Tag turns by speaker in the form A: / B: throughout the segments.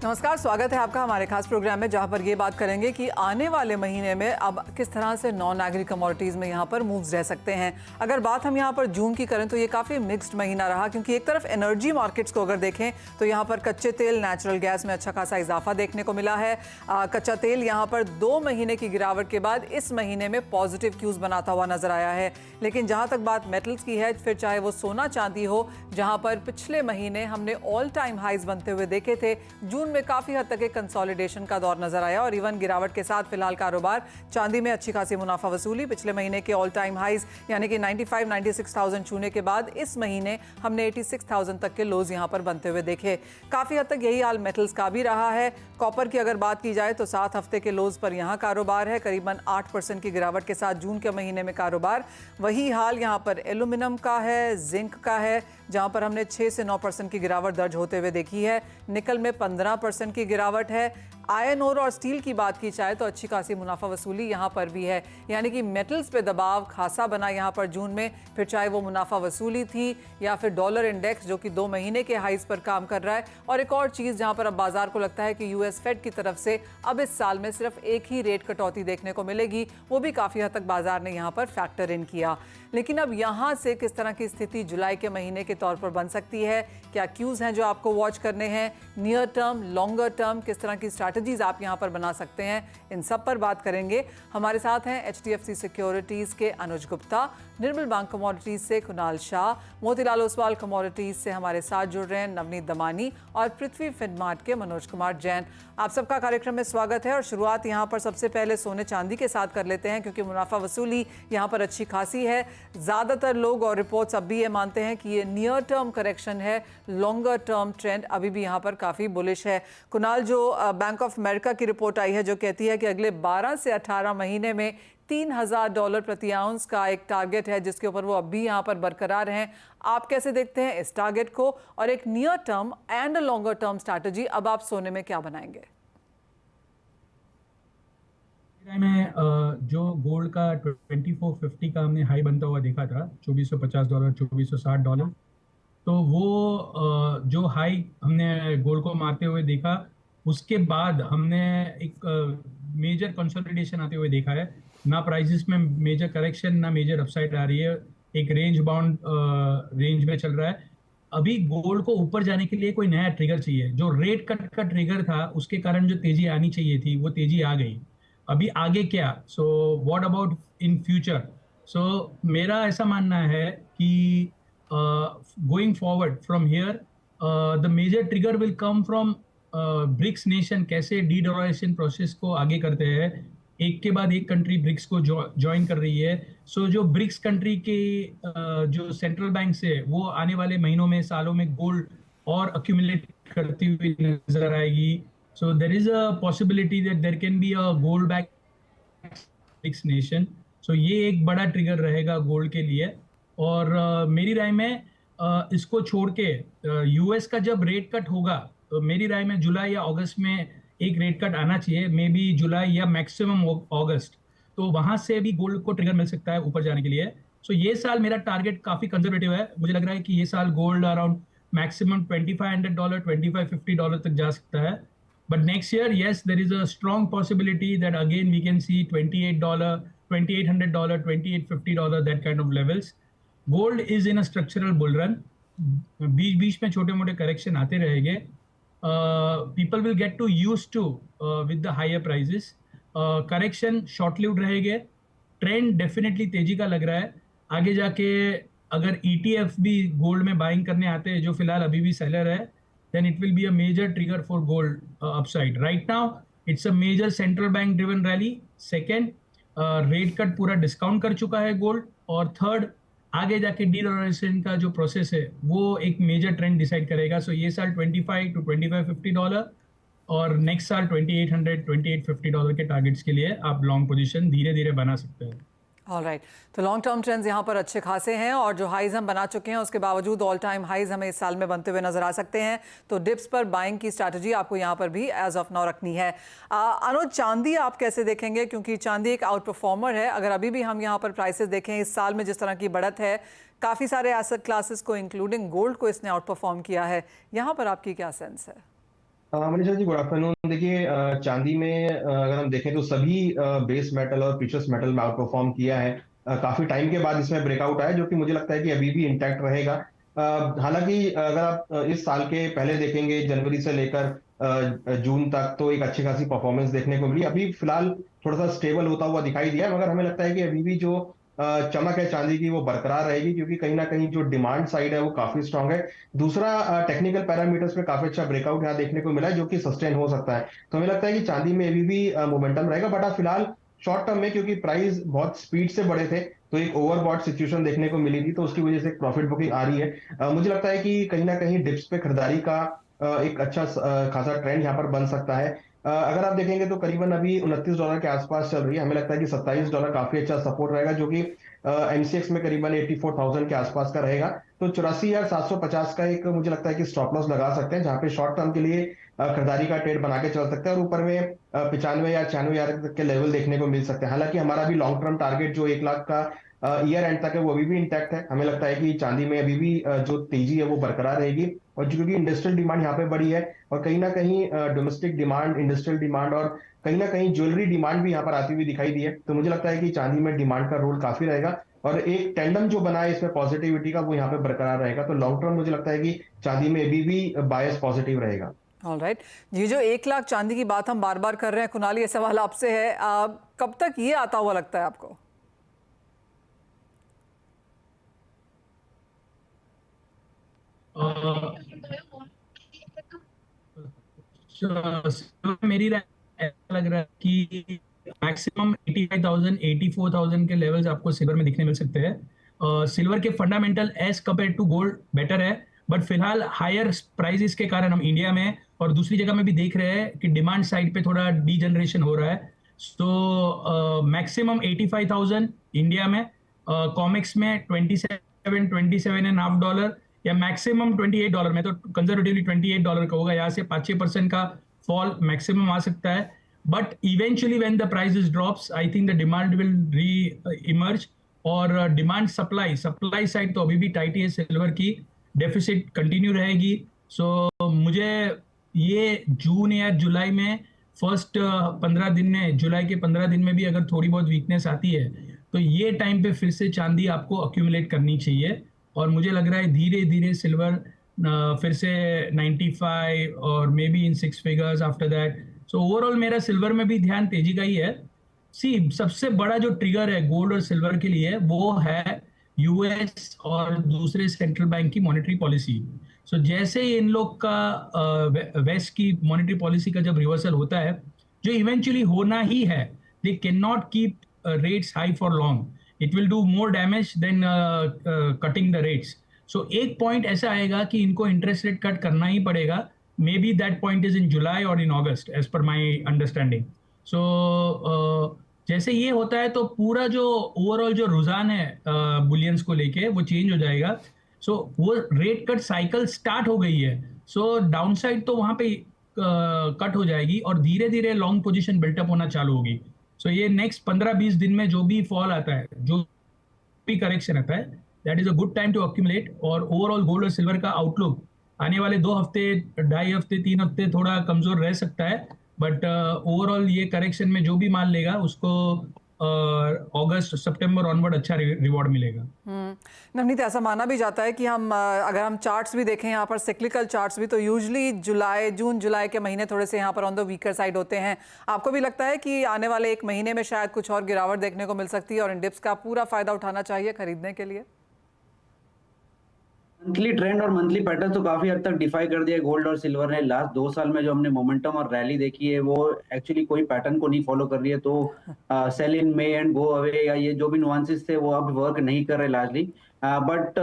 A: नमस्कार, स्वागत है आपका हमारे खास प्रोग्राम में, जहां पर ये बात करेंगे कि आने वाले महीने में अब किस तरह से नॉन एग्री कमोडिटीज़ में यहाँ पर मूव्स रह सकते हैं। अगर बात हम यहाँ पर जून की करें तो ये काफ़ी मिक्स्ड महीना रहा, क्योंकि एक तरफ एनर्जी मार्केट्स को अगर देखें तो यहाँ पर कच्चे तेल, नेचुरल गैस में अच्छा खासा इजाफा देखने को मिला है। कच्चा तेल यहाँ पर 2 महीने की गिरावट के बाद इस महीने में पॉजिटिव क्यूज़ बनाता हुआ नजर आया है। लेकिन जहाँ तक बात मेटल्स की है, फिर चाहे वो सोना चांदी हो, जहाँ पर पिछले महीने हमने ऑल टाइम हाइज बनते हुए देखे थे, जून में काफ़ी हद तक एक कंसोलिडेशन का दौर नजर आया और इवन गिरावट के साथ फिलहाल कारोबार चांदी में अच्छी खासी मुनाफा वसूली। पिछले महीने के ऑल टाइम हाइज यानी कि 96,000 छूने के बाद इस महीने हमने 86,000 तक के लोज यहां पर बनते हुए देखे। काफ़ी हद तक यही हाल मेटल्स का भी रहा है। कॉपर की अगर बात की जाए तो 7 हफ्ते के लोज पर यहां कारोबार है, करीबन 8% की गिरावट के साथ जून के महीने में कारोबार। वही हाल यहां पर एल्यूमिनियम का है, जिंक का है, जहां पर हमने 6 से 9% की गिरावट दर्ज होते हुए देखी है। निकल में 15% की गिरावट है। आयरन ओर और स्टील की बात की जाए तो अच्छी खासी मुनाफा वसूली यहाँ पर भी है, यानी कि मेटल्स पे दबाव खासा बना यहाँ पर जून में, फिर चाहे वो मुनाफा वसूली थी या फिर डॉलर इंडेक्स जो कि 2 महीने के हाइज पर काम कर रहा है। और एक और चीज़ जहाँ पर अब बाजार को लगता है कि यूएस फेड की तरफ से अब इस साल में सिर्फ एक ही रेट कटौती देखने को मिलेगी, वो भी काफ़ी हद तक बाजार ने यहाँ पर फैक्टर इन किया। लेकिन अब यहाँ से किस तरह की स्थिति जुलाई के महीने के तौर पर बन सकती है, क्या क्यूज़ हैं जो आपको वॉच करने हैं, नियर टर्म, लॉन्गर टर्म किस तरह की स्ट्रैटेजीज आप यहां पर बना सकते हैं, इन सब पर बात करेंगे। हमारे साथ हैं एचडीएफसी सिक्योरिटीज़ के अनुज गुप्ता, निर्मल बैंक कमोडिटीज़ से कुणाल शाह, मोतीलाल ओसवाल कमोडिटीज़ से हमारे साथ जुड़ रहे हैं नवनीत दमानी और पृथ्वी फिनमार्ट के मनोज कुमार जैन। आप सबका कार्यक्रम में स्वागत है और शुरुआत यहाँ पर सबसे पहले सोने चांदी के साथ कर लेते हैं, क्योंकि मुनाफा वसूली यहाँ पर अच्छी खासी है। ज़्यादातर लोग और रिपोर्ट्स अब भी ये मानते हैं कि ये नियर टर्म करेक्शन है, लॉन्गर टर्म ट्रेंड अभी भी यहाँ पर काफ़ी बुलिश है। कुणाल, जो बैंक ऑफ अमेरिका की रिपोर्ट आई है जो कहती है कि अगले 12 से 18 महीने में $3,000 प्रति आउंस का एक टारगेट है, जिसके ऊपर वो अब भी यहाँ पर बरकरार हैं। आप कैसे देखते हैं इस टारगेट को, और एक near term and longer term strategy अब आप सोने में क्या बनाएंगे?
B: में जो गोल्ड का 2450 का हमने हाई बनता हुआ देखा था, $2450, $2460, तो वो जो हाई हमने गोल्ड को मारते हुए देखा, उसके बाद हमने एक मेजर कंसोलिडेशन आते हुए देखा है। ना प्राइसेस में मेजर करेक्शन, ना मेजर अपसाइड आ रही है, एक रेंज बाउंड रेंज में चल रहा है। अभी गोल्ड को ऊपर जाने के लिए कोई नया ट्रिगर चाहिए। जो रेट कट का ट्रिगर था, उसके कारण जो तेजी आनी चाहिए थी, वो तेजी आ गई। अभी आगे क्या? So what about in future? So मेरा ऐसा मानना है कि going forward from here the major trigger will come from BRICS nation. कैसे डी डॉलराइजेशन प्रोसेस को आगे करते हैं, एक के बाद एक कंट्री ब्रिक्स को ज्वाइन कर रही है। सो जो ब्रिक्स कंट्री के जो सेंट्रल बैंक है, वो आने वाले महीनों में, सालों में गोल्ड और अक्यूमुलेट करती हुई नजर आएगी। So there is a possibility that there can be a gold back nation. So ये एक बड़ा ट्रिगर रहेगा गोल्ड के लिए। और मेरी राय में इसको छोड़ के यूएस का जब रेट कट होगा, तो मेरी राय में जुलाई या अगस्त में एक रेट कट आना चाहिए, मे बी जुलाई या मैक्सिमम अगस्त। तो वहां से भी गोल्ड को ट्रिगर मिल सकता है ऊपर जाने के लिए। सो ये साल मेरा टारगेट काफी कंजर्वेटिव है। मुझे लग रहा है कि ये साल गोल्ड अराउंड मैक्सिमम $2,500, $2,550 तक जा सकता है। But next year, yes, there is a strong possibility that again we can see $28, $2,800, $2,850, that kind of levels. Gold is in a structural bull run. बीच बीच में छोटे मोटे करेक्शन आते रहेंगे। People will get to used to with the higher prices. Correction short lived रहेंगे। Trend definitely तेजी का लग रहा है। आगे जाके अगर ETF भी गोल्ड में बाइंग करने आते हैं, जो फिलहाल अभी भी सेलर है, then it will be a major trigger for gold upside. Right now, it's a major central bank driven rally. Second, rate cut पूरा डिस्काउंट कर चुका है गोल्ड। और थर्ड, आगे जाके डीडॉलराइजेशन का जो प्रोसेस है, वो एक मेजर ट्रेंड डिसाइड करेगा। सो ये साल $25 to $2550 और नेक्स्ट साल $2,800, $2,850 के टारगेट्स के लिए आप लॉन्ग पोजीशन धीरे धीरे बना सकते हैं।
A: ऑलराइट, तो लॉन्ग टर्म ट्रेंड्स यहाँ पर अच्छे खासे हैं और जो हाइज हम बना चुके हैं उसके बावजूद ऑल टाइम हाइज हमें इस साल में बनते हुए नजर आ सकते हैं। तो डिप्स पर बाइंग की स्ट्रैटेजी आपको यहाँ पर भी एज ऑफ नाउ रखनी है। अनुज, चांदी आप कैसे देखेंगे, क्योंकि चांदी एक आउट परफॉर्मर है। अगर अभी भी हम यहाँ पर प्राइसेस देखें इस साल में जिस तरह की बढ़त है, काफ़ी सारे एसेट क्लासेस को इंक्लूडिंग गोल्ड को इसने आउट परफॉर्म किया है, यहाँ पर आपकी क्या सेंस है?
C: Manisha ji, good afternoon. देखिए, चांदी में अगर हम देखें तो सभी बेस मेटल और प्रीशियस मेटल में आउट परफॉर्म किया है। काफी टाइम के बाद इसमें ब्रेकआउट आया, जो कि मुझे लगता है कि अभी भी इंटैक्ट रहेगा। हालांकि अगर आप इस साल के पहले देखेंगे, जनवरी से लेकर जून तक, तो एक अच्छी खासी परफॉर्मेंस देखने को मिली। अभी फिलहाल थोड़ा सा स्टेबल होता हुआ दिखाई दिया है, मगर हमें लगता है कि अभी भी जो चमक है चांदी की, वो बरकरार रहेगी, क्योंकि कहीं ना कहीं जो डिमांड साइड है वो काफी स्ट्रांग है। दूसरा, टेक्निकल पैरामीटर्स पे काफी अच्छा ब्रेकआउट यहाँ देखने को मिला है, जो कि सस्टेन हो सकता है। तो हमें लगता है कि चांदी में अभी भी मोमेंटम रहेगा, बट फिलहाल शॉर्ट टर्म में, क्योंकि प्राइस बहुत स्पीड से बढ़े थे, तो एक ओवरबॉट सिचुएशन देखने को मिली थी, तो उसकी वजह से प्रॉफिट बुकिंग आ रही है। मुझे लगता है कि कहीं ना कहीं डिप्स पे खरीदारी का एक अच्छा खासा ट्रेंड यहाँ पर बन सकता है। अगर आप देखेंगे तो करीबन अभी $29 के आसपास चल रही है। हमें लगता है कि $27 काफी अच्छा सपोर्ट रहेगा, जो कि एमसीएक्स में करीबन 84,000 के आसपास का रहेगा। तो 84,750 का एक मुझे लगता है कि स्टॉप लॉस लगा सकते हैं, जहां पे शॉर्ट टर्म के लिए खरीदारी का ट्रेड बना के चल सकते हैं, और ऊपर में 95 या 96,000 तक के लेवल देखने को मिल सकते हैं। हालांकि हमारा भी लॉन्ग टर्म टारगेट जो 1 लाख का ईयर एंड तक है, वो अभी भी इंटैक्ट है। हमें लगता है कि चांदी में अभी भी जो तेजी है वो बरकरार रहेगी, और क्योंकि इंडस्ट्रियल डिमांड यहाँ पे बढ़ी है, और कहीं ना कहीं डोमेस्टिक डिमांड, इंडस्ट्रियल डिमांड, और कहीं ना कहीं ज्वेलरी डिमांड भी यहाँ पर आती हुई दिखाई दी है, तो मुझे लगता है कि चांदी में डिमांड का रोल काफी रहेगा, और एक टेंडम जो बना है इसमें पॉजिटिविटी का, वो यहाँ पे बरकरार रहेगा। तो लॉन्ग टर्म मुझे लगता है कि चांदी में अभी भी बायस पॉजिटिव रहेगा।
A: All right. ये जो 1 लाख चांदी की बात हम बार बार कर रहे हैं, कुणाल, ये सवाल आपसे है, कब तक ये आता हुआ लगता है आपको?
B: मेरी राय ऐसा लग रहा है कि मैक्सिमम 85,000 84,000 के लेवल्स आपको सिल्वर में दिखने मिल सकते हैं। सिल्वर के fundamental as compare to gold better है, बट फिलहाल हायर प्राइसेस के कारण हम इंडिया में और दूसरी जगह में भी देख रहे हैं कि डिमांड साइड पे थोड़ा डीजनरेशन हो रहा है। सो मैक्सिमम 85,000 इंडिया में, कॉमिक्स में 27-27.5 डॉलर, या मैक्सिमम $28 में, तो कंजर्वेटिवली $28 का होगा। यहाँ से 5-6% का फॉल मैक्सिमम आ सकता है, but eventually when the prices drops, I think the demand will री इमर्ज। और डिमांड सप्लाई सप्लाई साइड तो अभी भी टाइट है सिल्वर की, डेफिसिट कंटिन्यू रहेगी। सो मुझे ये जून या जुलाई में, फर्स्ट 15 दिन में, जुलाई के 15 दिन में भी अगर थोड़ी बहुत वीकनेस आती है, तो ये टाइम पे फिर से चांदी आपको अक्यूमुलेट करनी चाहिए। और मुझे लग रहा है धीरे धीरे सिल्वर फिर से 95 और may be in 6 figures after that. So overall मेरा सिल्वर में भी ध्यान तेजी का ही है। सी, सबसे बड़ा जो ट्रिगर है गोल्ड और सिल्वर के लिए, वो है यूएस और दूसरे सेंट्रल बैंक की मॉनेटरी पॉलिसी। सो जैसे ही इन लोग का वेस्ट की मॉनेटरी पॉलिसी का जब रिवर्सल होता है, जो इवेंचुअली होना ही है, they can not keep rates high for long, it will do more damage than cutting the rates. So एक पॉइंट ऐसा आएगा कि इनको इंटरेस्ट रेट कट करना ही पड़ेगा। Maybe that point is in July और in August, as per my understanding. सो जैसे ये होता है, तो पूरा जो ओवरऑल जो रुझान है बुलियंस को लेके, वो चेंज हो जाएगा। सो वो रेट कट साइकिल स्टार्ट हो गई है। सो डाउनसाइड तो वहां पे कट हो जाएगी, और धीरे धीरे लॉन्ग पोजीशन बिल्टअप होना चालू होगी। सो ये नेक्स्ट 15-20 दिन में जो भी फॉल आता है, जो भी करेक्शन आता है, that is a good time to accumulate. और ओवरऑल गोल्ड और सिल्वर का आउटलुक आने वाले 2 हफ्ते, 2.5 हफ्ते, 3 हफ्ते थोड़ा कमजोर रह सकता है, बट ओवरऑल ये करेक्शन में जो भी मान लेगा उसको अगस्त सितंबर ऑनवर्ड अच्छा रिवॉर्ड मिलेगा।
A: नवनीत, ऐसा माना भी जाता है कि हम अगर हम चार्ट्स भी देखें यहाँ पर, सिक्लिकल चार्ट्स भी, तो यूजुअली जून जुलाई के महीने थोड़े से यहाँ पर ऑन द वीकर साइड होते हैं। आपको भी लगता है कि आने वाले 1 महीने में शायद कुछ और गिरावट देखने को मिल सकती है, और इन डिप्स का पूरा फायदा उठाना चाहिए खरीदने के लिए?
D: मंथली ट्रेंड और मंथली पैटर्न तो काफी हद तक डिफाई कर दिया गोल्ड और सिल्वर ने। लास्ट 2 साल में जो हमने मोमेंटम और रैली देखी है, वो एक्चुअली कोई पैटर्न को नहीं फॉलो कर रही है। तो sell in May and go away, या ये जो भी नुआंसेस थे, वो अब वर्क नहीं कर रहे लार्जली। बट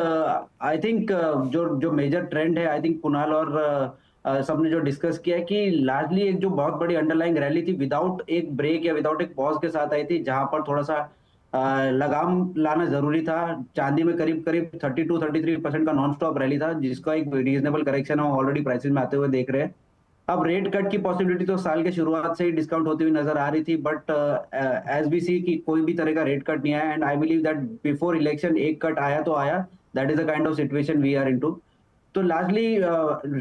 D: आई थिंक जो मेजर ट्रेंड है, आई थिंक कुणाल और सबने जो डिस्कस किया है, कि लार्जली एक जो बहुत बड़ी अंडरलाइंग रैली थी, विदाउट एक ब्रेक या विदाउट एक पॉज के साथ आई थी, जहां पर थोड़ा सा लगाम लाना जरूरी था। चांदी में करीब करीब 32-33% का नॉन स्टॉप रैली था, जिसका एक रीजनेबल करेक्शन हम ऑलरेडी प्राइसेस में आते हुए देख रहे हैं। अब रेट कट की पॉसिबिलिटी तो साल के शुरुआत से ही डिस्काउंट होती हुई नजर आ रही थी, बट एज वी सी कि कोई भी तरह का रेट कट नहीं आया, and I believe that before election एक कट आया तो आया। That is the kind of situation we are into. तो largely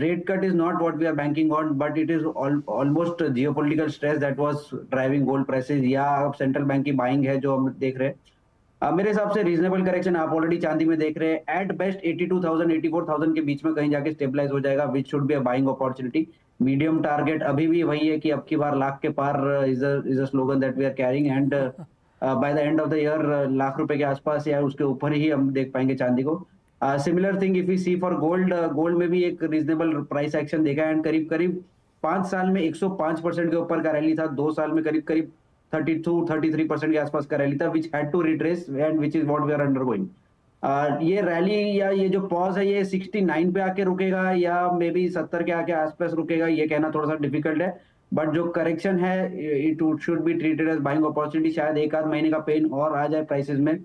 D: rate cut is not what we are banking on, but it is almost geopolitical stress that was driving gold prices, या अब central bank की buying है जो हम देख रहे हैं। मेरे हिसाब से रीजनेबल करेक्शन आप ऑलरेडी चांदी में देख रहे हैं। एट बेस्ट 82,000 84,000 के बीच में कहीं जाके स्टेबलाइज हो जाएगा, which should be a buying opportunity. Medium target अभी भी वही है कि अब की बार लाख के पार is a slogan that we are carrying, and by the end of the year lakh रुपए के आसपास या उसके ऊपर ही हम देख पाएंगे चांदी को। Similar thing if we see for gold, gold में भी एक रीजनेबल प्राइस एक्शन देखा है, एंड करीब करीब 5 साल में 105% के ऊपर का रैली था, 2 साल में करीब करीब 32-33% के आसपास का रैली था, which had to retrace and which is what we are undergoing. ये रैली या ये जो पॉज है ये 69 पे आके रुकेगा या मे बी 70 के आके आसपास रुकेगा, ये कहना थोड़ा सा डिफिकल्ट है। बट जो करेक्शन है it should be treated as buying opportunity. शायद एक आध महीने का पेन और आ जाए प्राइसेस में,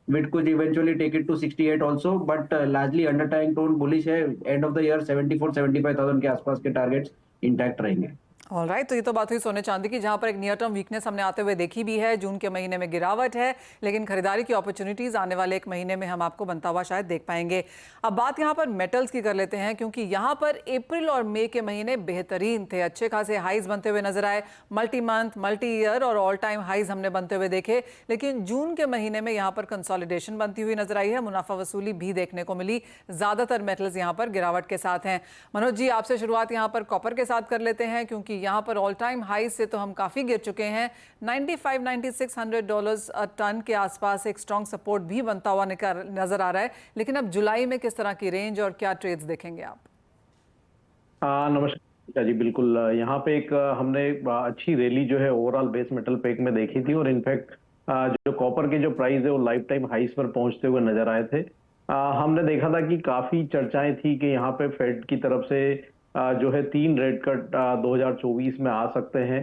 D: which could eventually take it to 68 also, but largely underlying tone bullish है। end of the year 74-75,000 के आसपास के टारगेट्स इंटैक्ट रहेंगे।
A: ऑलराइट, तो ये तो बात हुई सोने चांदी की, जहां पर एक नियर टर्म वीकनेस हमने आते हुए देखी भी है। जून के महीने में गिरावट है, लेकिन खरीदारी की अपॉर्चुनिटीज आने वाले एक महीने में हम आपको बनता हुआ शायद देख पाएंगे। अब बात यहां पर मेटल्स की कर लेते हैं, क्योंकि यहां पर अप्रैल और मई के महीने बेहतरीन थे, अच्छे खासे हाइज बनते हुए नजर आए, मल्टी मंथ, मल्टी ईयर और ऑल टाइम हाइज हमने बनते हुए देखे। लेकिन जून के महीने में यहाँ पर कंसोलिडेशन बनती हुई नजर आई है, मुनाफा वसूली भी देखने को मिली। ज्यादातर मेटल्स यहाँ पर गिरावट के साथ हैं। मनोज जी, आपसे शुरुआत यहाँ पर कॉपर के साथ कर लेते हैं, क्योंकि यहाँ पर ऑल टाइम हाई से तो हम काफी गिर चुके हैं। $95-9600 टन के आसपास एक स्ट्रॉन्ग सपोर्ट भी बनता हुआ नजर आ रहा है। लेकिन अब जुलाई में किस तरह की रेंज और क्या ट्रेड्स देखेंगे आप?
E: नमस्कार जी, बिल्कुल। यहाँ पे एक हमने अच्छी रैली जो है ओवरऑल बेस मेटल पेक में देखी थी, और इनफैक्ट जो कॉपर के जो प्राइस है वो लाइफ टाइम हाइस पर पहुंचते हुए नजर आए थे। हमने देखा था कि काफी चर्चाएं थी कि यहाँ पे फेड की तरफ से जो है 3 रेट कट 2024 में आ सकते हैं,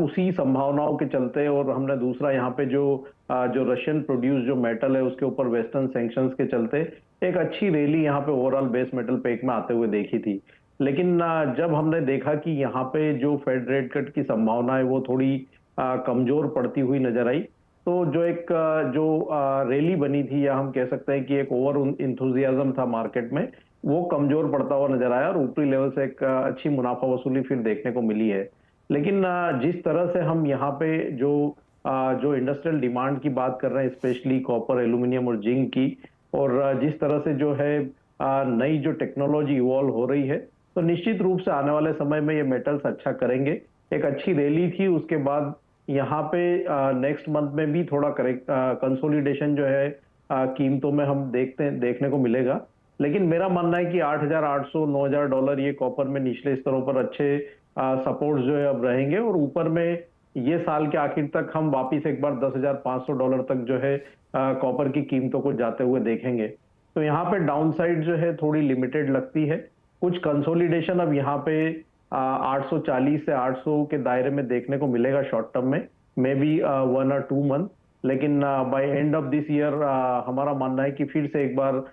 E: उसी संभावनाओं के चलते। और हमने दूसरा यहाँ पे जो रशियन प्रोड्यूस जो मेटल है उसके ऊपर वेस्टर्न सैंक्शंस के चलते एक अच्छी रैली यहाँ पे ओवरऑल बेस मेटल पेक में आते हुए देखी थी। लेकिन जब हमने देखा कि यहाँ पे जो फेड रेट कट की संभावना है वो थोड़ी कमजोर पड़ती हुई नजर आई, तो जो एक रैली बनी थी, या हम कह सकते हैं कि एक ओवर इंथुजियाज्म था मार्केट में, वो कमजोर पड़ता हुआ नजर आया और ऊपरी लेवल से एक अच्छी मुनाफा वसूली फिर देखने को मिली है। लेकिन जिस तरह से हम यहाँ पे जो इंडस्ट्रियल डिमांड की बात कर रहे हैं, स्पेशली कॉपर, एल्यूमिनियम और जिंक की, और जिस तरह से जो है नई जो टेक्नोलॉजी इवॉल्व हो रही है, तो निश्चित रूप से आने वाले समय में ये मेटल्स अच्छा करेंगे। एक अच्छी रैली थी, उसके बाद यहाँ पे नेक्स्ट मंथ में भी थोड़ा कंसोलिडेशन जो है कीमतों में हम देखने को मिलेगा। लेकिन मेरा मानना है कि $8,800-9,000 ये कॉपर में निचले स्तरों पर अच्छे सपोर्ट जो है अब रहेंगे, और ऊपर में ये साल के आखिर तक हम वापिस एक बार $10,500 तक जो है कॉपर की कीमतों को जाते हुए देखेंगे। तो यहाँ पे डाउन साइड जो है थोड़ी लिमिटेड लगती है। कुछ कंसोलिडेशन अब यहाँ पे 840 से 800 के दायरे में देखने को मिलेगा शॉर्ट टर्म में, मे बी 1 और 2 मंथ। लेकिन by end of this year हमारा मानना है कि फिर से एक बार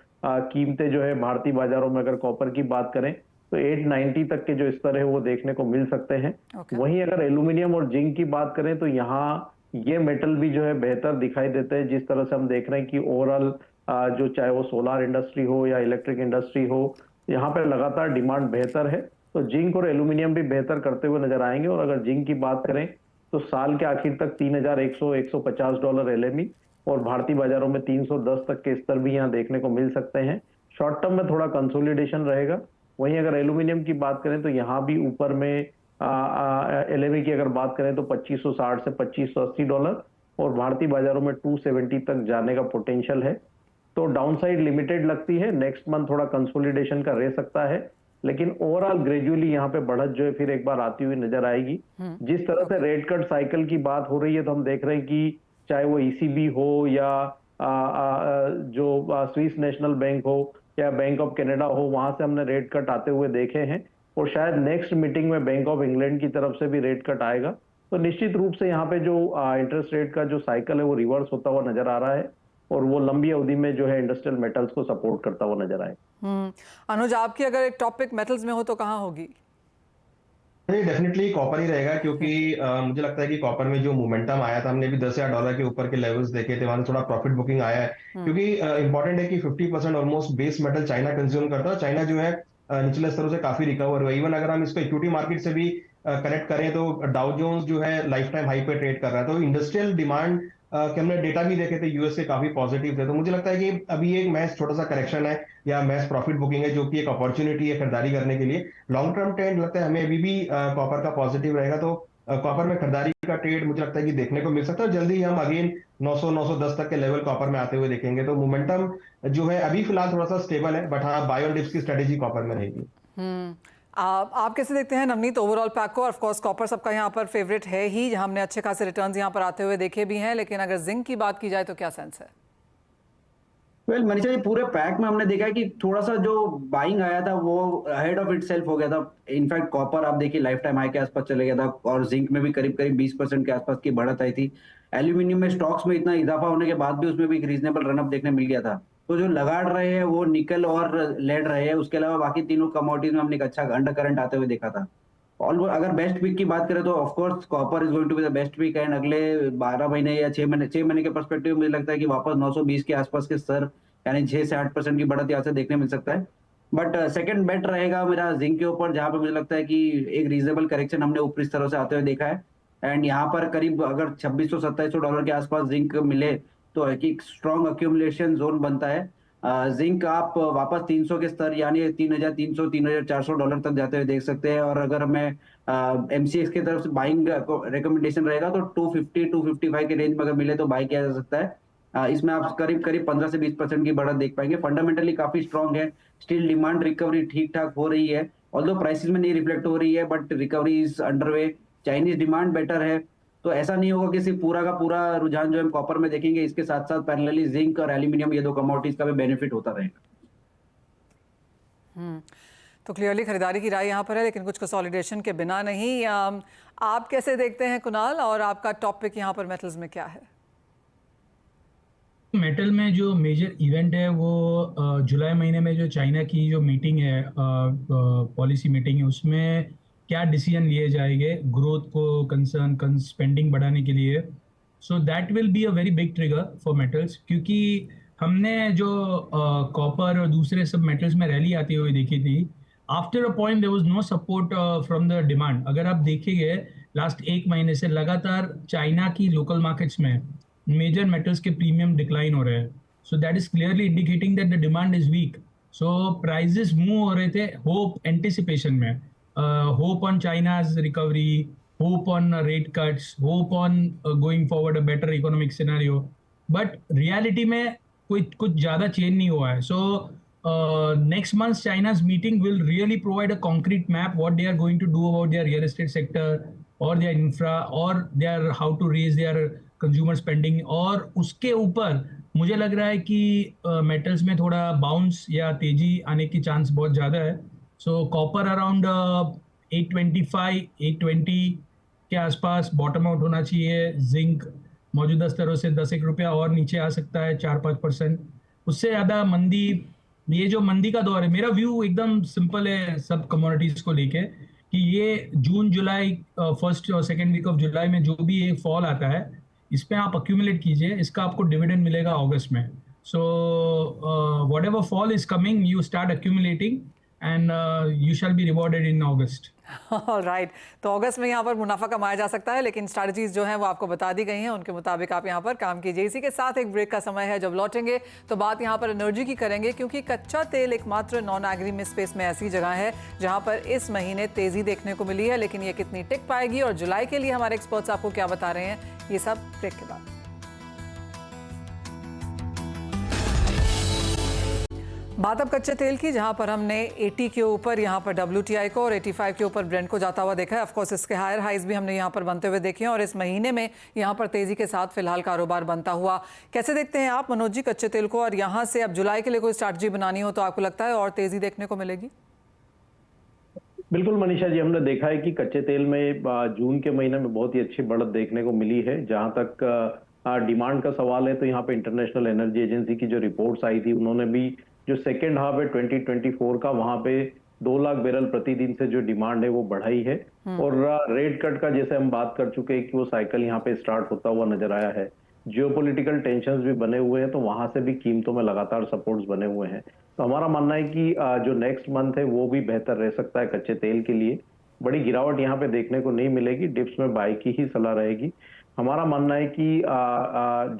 E: कीमतें जो है भारतीय बाजारों में अगर कॉपर की बात करें तो 890 तक के जो स्तर है वो देखने को मिल सकते हैं। वहीं अगर एल्यूमिनियम और जिंक की बात करें तो यहाँ ये मेटल भी जो है बेहतर दिखाई देते हैं, जिस तरह से हम देख रहे हैं कि ओवरऑल जो चाहे वो सोलार इंडस्ट्री हो या इलेक्ट्रिक इंडस्ट्री हो, यहाँ पे लगातार डिमांड बेहतर है। तो जिंक और एल्यूमिनियम भी बेहतर करते हुए नजर आएंगे। और अगर जिंक की बात करें तो साल के आखिर तक $3,100-150 एलएमई और भारतीय बाजारों में 310 तक के स्तर भी यहाँ देखने को मिल सकते हैं। शॉर्ट टर्म में थोड़ा कंसोलिडेशन रहेगा। वहीं अगर एल्यूमिनियम की बात करें तो यहाँ भी ऊपर में एलएमई की अगर बात करें तो $2,560 से $2,580 और भारतीय बाजारों में 270 तक जाने का पोटेंशियल है। तो डाउन साइड लिमिटेड लगती है। नेक्स्ट मंथ थोड़ा कंसोलिडेशन का रह सकता है, लेकिन ओवरऑल ग्रेजुअली यहाँ पे बढ़त जो है फिर एक बार आती हुई नजर आएगी। जिस तरह से रेट कट साइकिल की बात हो रही है, तो हम देख रहे हैं कि चाहे वो ईसीबी हो या जो स्विस नेशनल बैंक हो या बैंक ऑफ कनाडा हो, वहां से हमने रेट कट आते हुए देखे हैं, और शायद नेक्स्ट मीटिंग में बैंक ऑफ इंग्लैंड की तरफ से भी रेट कट आएगा। तो निश्चित रूप से यहाँ पे जो इंटरेस्ट रेट का जो साइकिल है वो रिवर्स होता हुआ नजर आ रहा है, और वो लंबी अवधि में जो है इंडस्ट्रियल मेटल्स को सपोर्ट करता हुआ नजर आए।
A: अनुज, आपकी अगर एक टॉपिक मेटल्स में हो तो कहाँ होगी?
C: नहीं, डेफिनेटली कॉपर ही रहेगा, क्योंकि मुझे लगता है कि कॉपर में जो मोमेंटम आया था, हमने भी $10,000 के ऊपर के लेवल्स देखे थे, वहां से थोड़ा प्रॉफिट बुकिंग आया है। क्योंकि इंपॉर्टेंट है कि 50% almost base metal China consume करता है। चाइना जो है निचले स्तरों से काफी रिकवर हुआ। इवन अगर हम इसको इक्विटी मार्केट से भी कनेक्ट करें तो डाउ जोन्स जो है लाइफ टाइम हाई पे ट्रेड कर रहा है। तो इंडस्ट्रियल डिमांड के हमने डेटा भी देखे थे यूएस के, काफी पॉजिटिव थे। तो मुझे लगता है कि अभी एक मैच छोटा सा करेक्शन है या मैच प्रॉफिट बुकिंग है, जो कि एक अपॉर्चुनिटी है खरीदारी करने के लिए। लॉन्ग टर्म ट्रेंड लगता है हमें अभी भी कॉपर का पॉजिटिव रहेगा। तो कॉपर में खरीदारी का ट्रेड मुझे लगता है कि देखने को मिल सकता है। जल्दी ही हम अगेन 900-910 तक के लेवल कॉपर में आते हुए देखेंगे। तो मोमेंटम जो है अभी फिलहाल थोड़ा सा स्टेबल है, बट हाँ, बाय ऑन डिप्स की स्ट्रेटेजी कॉपर में रहेगी।
A: आप कैसे देखते हैं नवनीत ओवरऑल पैक को? ऑफ कोर्स कॉपर सबका यहाँ पर फेवरेट है ही, हमने अच्छे खासे रिटर्न्स यहाँ पर आते हुए देखे भी हैं, लेकिन अगर जिंक की बात की जाए तो क्या सेंस है?
D: वेल मनीषा जी, पूरे पैक में हमने देखा है कि थोड़ा सा जो बाइंग आया था वो अहेड ऑफ इटसेल्फ हो गया था। इनफैक्ट कॉपर आप देखिए लाइफ टाइम हाई के आसपास चले गया था, और जिंक में भी करीब करीब 20% के आसपास की बढ़त आई थी। एल्यूमिनियम में स्टॉक्स में इतना इजाफा होने के बाद भी उसमें भी एक रीजनेबल रनअप देखने मिल गया था। तो जो लगाड़ रहे हैं वो निकल और लेड रहे हैं, उसके अलावा बाकी तीनों कमोडिटीज में हमने एक अच्छा अंडर करंट आते हुए देखा था। ऑलमोस्ट अगर बेस्ट पिक की बात करें तो of course copper is going to be the best pick, and अगले 12 महीने या 6 महीने के पर्सपेक्टिव में मुझे लगता है कि वापस 920 के आसपास के स्तर, यानी 6 से 8% की बढ़त यहाँ से देखने मिल सकता है। बट सेकंड बेट रहेगा मेरा जिंक के ऊपर, जहां पे मुझे लगता है कि एक रीजनेबल करेक्शन हमने ऊपरी स्तरों से आते हुए देखा है। एंड यहाँ पर करीब अगर $2600-2700 के आसपास जिंक मिले तो एक स्ट्रॉन्ग अक्यूमुलेशन जोन बनता है। जिंक आप वापस 300 के स्तर यानी $3,300-3,400 तक जाते हुए देख सकते हैं। और अगर मैं एमसीएक्स की तरफ से बाइंग रिकमेंडेशन रहेगा तो 250-255 के रेंज में अगर मिले तो बाई किया जा सकता है। इसमें आप करीब करीब 15 से 20% की बढ़त देख पाएंगे। फंडामेंटली काफी स्ट्रॉन्ग है, स्टिल डिमांड रिकवरी ठीक ठाक हो रही है, ऑल्दो प्राइसेस में नहीं रिफ्लेक्ट हो रही है, but recovery is underway. Chinese demand better है, तो ऐसा नहीं होगा कि सिर्फ पूरा का पूरा रुझान जो हम कॉपर में देखेंगे, इसके साथ साथ पैरेलली जिंक और एल्यूमिनियम ये दो कमोडिटीज का भी बेनिफिट होता रहेगा।
A: तो क्लियरली खरीदारी की राय यहाँ पर है, लेकिन कुछ कंसोलिडेशन के बिना नहीं। आप कैसे देखते हैं कुणाल, और आपका टॉपिक यहाँ पर मेटल्स में क्या है?
B: मेटल में जो मेजर इवेंट है वो जुलाई महीने में जो चाइना की जो मीटिंग है, पॉलिसी मीटिंग है, उसमें क्या डिसीजन लिए जाएंगे ग्रोथ को कंसर्न स्पेंडिंग बढ़ाने के लिए। So that will be a very big trigger for metals, क्योंकि हमने जो कॉपर और दूसरे सब मेटल्स में रैली आती हुई देखी थी। After a point there was no support from the demand. अगर आप देखेंगे लास्ट एक महीने से लगातार चाइना की लोकल मार्केट्स में मेजर मेटल्स के प्रीमियम डिक्लाइन हो रहे हैं। So that is clearly indicating that the demand is weak. So prices move हो रहे थे होप एंटिसिपेशन में, hope on China's recovery, hope on rate cuts, hope on going forward a better economic scenario. But reality में कुछ ज़्यादा change नहीं हुआ है. So next month China's meeting will really provide a concrete map what they are going to do about their real estate sector or their infra or their how to raise their consumer spending. और उसके ऊपर मुझे लग रहा है कि metals में थोड़ा बाउंस या तेजी आने की चांस बहुत ज़्यादा है. सो कॉपर अराउंड 825, 820 के आसपास बॉटम आउट होना चाहिए. जिंक मौजूदा स्तरों से 10-1 रुपया और नीचे आ सकता है, 4-5%. उससे ज़्यादा मंदी, ये जो मंदी का दौर है, मेरा व्यू एकदम सिंपल है सब कमोडिटीज़ को लेके कि ये जून जुलाई फर्स्ट और सेकेंड वीक ऑफ जुलाई में जो भी एक फॉल आता है, इस पर आप अक्यूमुलेट कीजिए, इसका आपको डिविडेंड मिलेगा अगस्त में. So what ever fall is coming, you start accumulating and you shall be rewarded in August.
A: All right. तो अगस्त में यहाँ पर मुनाफा कमाया जा सकता है, लेकिन स्ट्रैटेजीज जो हैं वो आपको बता दी गई हैं, उनके मुताबिक आप यहाँ पर काम कीजिए. इसी के साथ एक ब्रेक का समय है. जब लौटेंगे तो बात यहाँ पर एनर्जी की करेंगे, क्योंकि कच्चा तेल एकमात्र नॉन एग्री में स्पेस में ऐसी जगह है जहाँ पर इस महीने तेजी देखने को मिली है, लेकिन ये कितनी टिक पाएगी और जुलाई के लिए हमारे एक्सपर्ट्स आपको क्या बता रहे हैं, ये सब ब्रेक के बाद. बात अब कच्चे तेल की, जहां पर हमने 80 के ऊपर यहाँ पर WTI को और 85 के ऊपर ब्रेंट को जाता हुआ देखा है. ऑफकोर्स इसके हायर हाइज भी हमने यहाँ पर बनते हुए देखे हैं और इस महीने में यहाँ पर तेजी के साथ फिलहाल कारोबार बनता हुआ. कैसे देखते हैं आप मनोज जी कच्चे तेल को, और यहाँ से अब जुलाई के लिए कोई स्ट्रैटेजी बनानी हो तो आपको लगता है और तेजी देखने को मिलेगी?
E: बिल्कुल मनीषा जी, हमने देखा है कि कच्चे तेल में जून के महीने में बहुत ही अच्छी बढ़त देखने को मिली है. जहां तक डिमांड का सवाल है तो यहाँ पे इंटरनेशनल एनर्जी एजेंसी की जो रिपोर्ट्स आई थी, उन्होंने भी जो सेकेंड हाफ है 2024 का, वहां पे 2 लाख बैरल प्रतिदिन से जो डिमांड है वो बढ़ाई है। और रेट कट का जैसे हम बात कर चुके हैं कि वो साइकिल यहाँ पे स्टार्ट होता हुआ नजर आया है। जियोपॉलिटिकल टेंशंस भी बने हुए हैं, तो वहां से भी कीमतों में लगातार सपोर्ट्स बने हुए हैं। तो हमारा मानना है कि जो नेक्स्ट मंथ है वो भी बेहतर रह सकता है कच्चे तेल के लिए। बड़ी गिरावट यहाँ पे देखने को नहीं मिलेगी, डिप्स में बाय की ही सलाह रहेगी। हमारा मानना है कि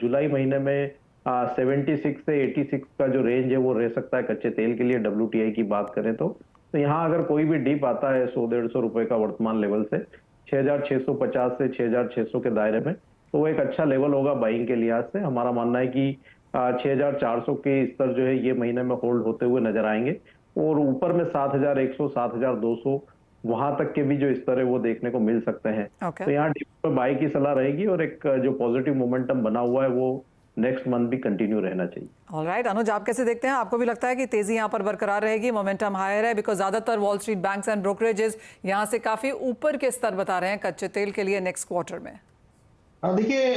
E: जुलाई महीने में 76 से 86 का जो रेंज है वो रह सकता है कच्चे तेल के लिए, WTI की बात करें तो। यहाँ अगर कोई भी डिप आता है 100-150 रुपए का वर्तमान लेवल से 6650 से 6600 के दायरे में, तो वो एक अच्छा लेवल होगा बाइंग के लिहाज से। हमारा मानना है कि 6400 के स्तर जो है ये महीने में होल्ड होते हुए नजर आएंगे, और ऊपर में 7100 7200 वहां तक के भी जो स्तर है वो देखने को मिल सकते हैं। तो यहाँ डिप में बाई की सलाह रहेगी, और एक जो पॉजिटिव मोमेंटम बना हुआ है वो नेक्स्ट मंथ भी कंटिन्यू रहना चाहिए।
A: ऑलराइट, अनुज आप कैसे देखते हैं? आपको भी लगता है कि तेजी यहाँ पर बरकरार रहेगी, मोमेंटम हायर है? बिकॉज ज्यादातर wall street banks and brokerages यहाँ से काफी ऊपर के स्तर बता रहे हैं कच्चे तेल के लिए नेक्स्ट क्वार्टर में।
C: देखिए,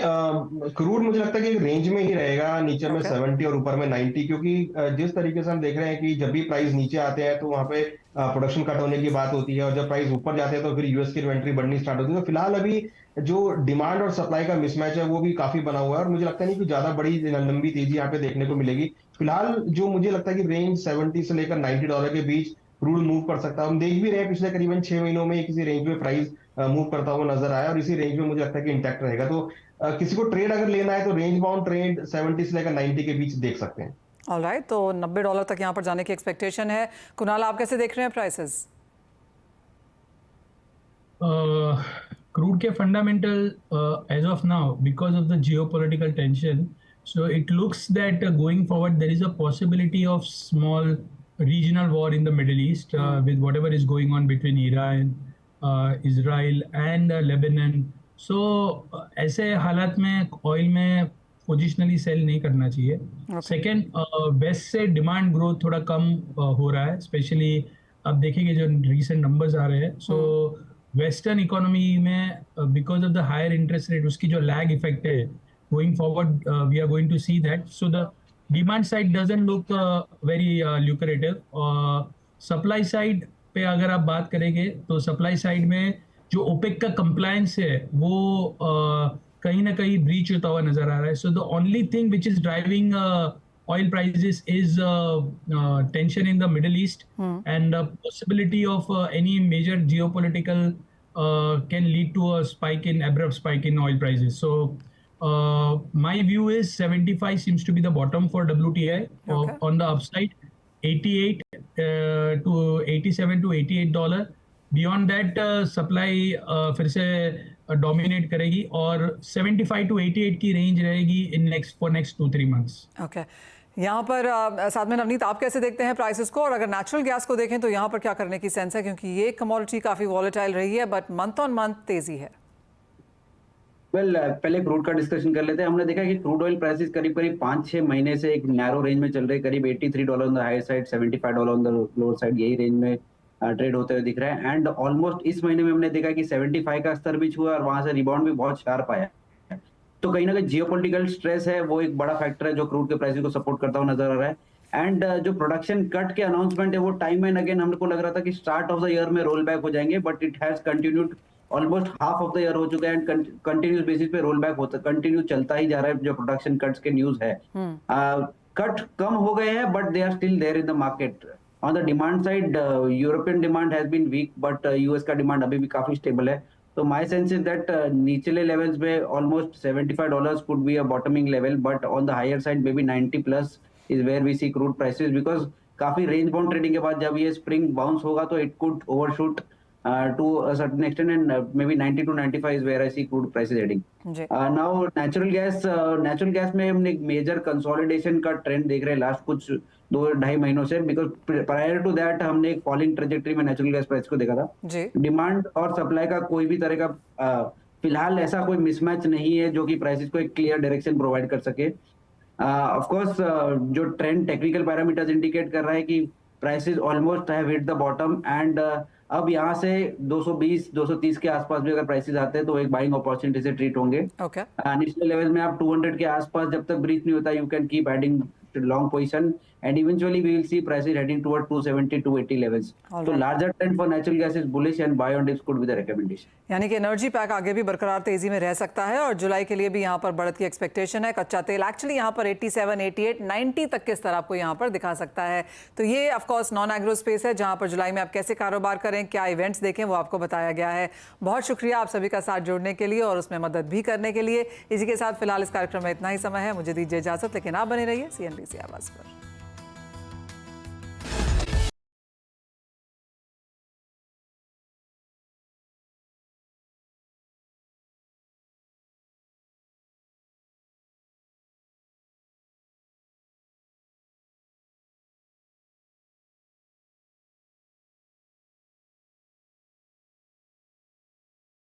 C: क्रूड मुझे लगता है कि एक रेंज में ही रहेगा, नीचे में 70 और ऊपर में 90, क्योंकि जिस तरीके से हम देख रहे हैं कि जब भी प्राइस नीचे आते हैं तो वहां पे प्रोडक्शन कट होने की बात होती है, और जब प्राइस ऊपर जाते हैं तो फिर यूएस की इन्वेंट्री बढ़नी स्टार्ट होती है। तो फिलहाल अभी जो डिमांड और सप्लाई का मिसमैच है वो भी काफी बना हुआ है, और मुझे लगता नहीं कि ज्यादा बड़ी लंबी तेजी यहाँ पे देखने को मिलेगी। फिलहाल जो मुझे लगता है कि रेंज 70 से लेकर $90 के बीच क्रूड मूव कर सकता है। हम देख भी रहे हैं पिछले करीबन 6 महीनों में किसी रेंज में प्राइस मूव करता हुआ नजर आया, और इसी रेंज में मुझे लगता है कि इंटैक्ट रहेगा। तो किसी को ट्रेड अगर लेना है तो रेंज बाउंड ट्रेड 70 से लेकर 90 के बीच देख सकते हैं।
A: ऑलराइट, तो $90 तक यहाँ पर जाने की एक्सपेक्टेशन है। कुणाल, आप कैसे देख रहे हैं प्राइसेस?
B: क्रूड के fundamental as of now because of the geopolitical tension, so it looks that going forward there is a possibility of small regional war in the Middle East with whatever is going on between Iran, Israel and Lebanon. So ऐसे हालात में oil में positionally cell नहीं करना चाहिए। Second, waste से demand growth थोड़ा कम हो रहा है, स्पेशली अब देखेंगे जो रीसेंट नंबर्स आ रहे हैं। सो वेस्टर्न इकोनॉमी में because of the higher interest rate उसकी जो लैग इफेक्ट है, going forward we are going to see that. So the demand side doesn't look very lucrative. Supply side पे अगर आप बात करेंगे तो supply side में जो OPEC का compliance है वो कहीं ना कहीं breach होता हुआ नजर आ रहा है। So the only thing which is driving oil prices is tension in the Middle East and the possibility of any major geopolitical can lead to a abrupt spike in oil prices. So my view is 75 seems to be the bottom for WTI. On the upside 88 to 87 to $88. Beyond that supply फिर से dominate करेगी, और 75 to 88 की range रहेगी for next 2-3 months.
A: Okay, यहाँ पर साथ में नवनीत आप कैसे देखते हैं प्राइसेस को? और अगर नेचुरल गैस को देखें तो यहाँ पर क्या करने की सेंस है, क्योंकि ये कमोडिटी काफी वॉलेटाइल रही है बट मंथ ऑन मंथ तेजी है।
D: पहले क्रूड का डिस्कशन कर लेते हैं। हमने देखा कि क्रूड ऑयल प्राइसेस करीब 5-6 महीने से एक नैरो रेंज में चल रहे हैं, करीब $83 on the high side, $75 on the lower side, यही रेंज में ट्रेड होते हुए दिख रहा है। एंड ऑलमोस्ट इस महीने में हमने देखा कि 75 का स्तर भी छुआ और वहां से रिबाउंड भी बहुत शार्प आया। तो कहीं ना कहीं जियोपॉलिटिकल स्ट्रेस है वो एक बड़ा फैक्टर है जो क्रूड के प्राइसेस को सपोर्ट करता हुआ नजर आ रहा है। एंड जो प्रोडक्शन कट के अनाउंसमेंट है वो टाइम एंड अगेन हमको लग रहा था कि स्टार्ट ऑफ द ईयर में रोल बैक हो जाएंगे, but it has continued, almost half of the year हो चुका है एंड कंटिन्यूस बेसिस पे रोल बैक होता कंटिन्यू चलता ही जा रहा है। जो प्रोडक्शन कट्स के न्यूज है, कट कम हो गए हैं but they are still there in the market. On the demand side European demand has been weak, but US का डिमांड अभी भी काफी स्टेबल है। तो माय सेंस इज दैट निचले लेवल्स में almost $75 could be a bottoming level, but on the higher side maybe 90+ is where we see crude prices, because काफी range bound trading के बाद जब ये स्प्रिंग बाउंस होगा तो it could overshoot to a certain extent, and maybe 90 to 95 is where I see crude prices heading. Now natural gas में हमने एक मेजर कंसोलिडेशन का ट्रेंड देख रहे हैं लास्ट कुछ 2-2.5 महीनों से, बिकॉज प्रायर टू दैट हमने एक फॉलिंग ट्रेजेक्टरी में नेचुरल गैस प्राइस को देखा था। डिमांड और सप्लाई का कोई भी तरह का फिलहाल ऐसा कोई मिसमैच नहीं है जो कि प्राइसेस को एक क्लियर डायरेक्शन प्रोवाइड कर सके। ऑफ कोर्स जो ट्रेंड टेक्निकल पैरामीटर्स इंडिकेट कर रहा है कि prices almost have hit the bottom, and अब यहाँ से 220-230 के आसपास भी अगर प्राइसेस आते हैं तो एक बाइंग अपॉर्चुनिटी से ट्रीट होंगे। निचले लेवल में आप 200 के आसपास जब तक ब्रीच नहीं होता, you can keep adding long position and eventually we will see prices heading toward 270 280 levels.
A: All
D: So
A: right.
D: larger trend for natural gas is bullish and buy on dips could be the recommendation.
A: यानी कि energy pack आगे भी बरकरार तेजी में रह सकता है और जुलाई के लिए भी यहाँ पर बढ़त की एक्सपेक्टेशन है। कच्चा तेल एक्चुअली यहाँ पर 87, 88, 90 तक के स्तर आपको यहाँ पर दिखा सकता है। तो ये of course non agro space है जहाँ पर जुलाई में आप कैसे कारोबार करें, क्या इवेंट्स देखें, वो आपको बताया गया है। बहुत शुक्रिया आप सभी का साथ जोड़ने के लिए और उसमें मदद भी करने के लिए। इसी के साथ फिलहाल इस कार्यक्रम में इतना ही समय है, मुझे दीजिए इजाजत, लेकिन आप बने रहिए CNBC आवाज़ पर।